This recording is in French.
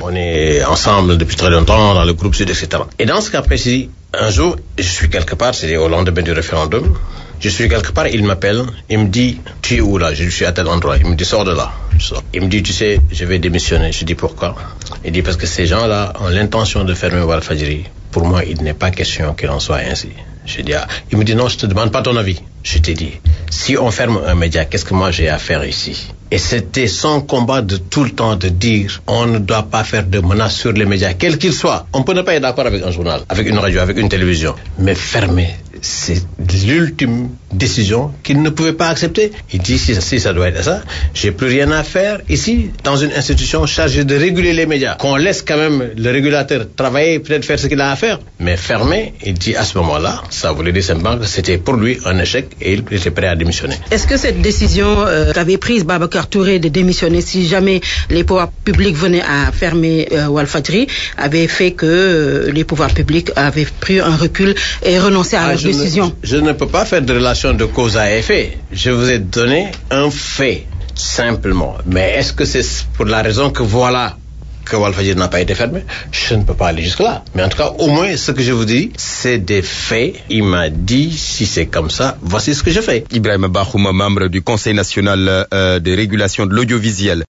On est ensemble depuis très longtemps dans le groupe Sud, etc. Et dans ce cas précis, un jour, je suis quelque part, c'est au lendemain du référendum, je suis quelque part, il m'appelle, il me dit, tu es où là? Je suis à tel endroit. Il me dit, sors de là. Je sors. Il me dit, tu sais, je vais démissionner. Je dis, pourquoi? Il dit, parce que ces gens-là ont l'intention de fermer Walfadjri. Pour moi, il n'est pas question qu'il en soit ainsi. Je dis, ah. Il me dit, non, je te demande pas ton avis. Je t'ai dit, si on ferme un média, qu'est-ce que moi j'ai à faire ici? Et c'était son combat de tout le temps de dire, on ne doit pas faire de menaces sur les médias, quels qu'ils soient. On peut ne pas être d'accord avec un journal, avec une radio, avec une télévision, mais fermer, c'est l'ultime décision qu'il ne pouvait pas accepter. Il dit, si ça doit être ça, j'ai plus rien à faire ici, dans une institution chargée de réguler les médias. Qu'on laisse quand même le régulateur travailler, peut-être faire ce qu'il a à faire, mais fermer, il dit à ce moment-là, ça voulait dire simplement que c'était pour lui un échec et il était prêt à démissionner. Est-ce que cette décision qu'avait prise Babacar Touré de démissionner si jamais les pouvoirs publics venaient à fermer Walfadjri avait fait que les pouvoirs publics avaient pris un recul et renoncé à leur décision? Je ne peux pas faire de relation de cause à effet. Je vous ai donné un fait, simplement. Mais est-ce que c'est pour la raison que voilà que Walfadjri n'a pas été fermé? Je ne peux pas aller jusque-là. Mais en tout cas, au moins, ce que je vous dis, c'est des faits. Il m'a dit, si c'est comme ça, voici ce que je fais. Ibrahima Bakhoum, membre du Conseil national de régulation de l'audiovisuel.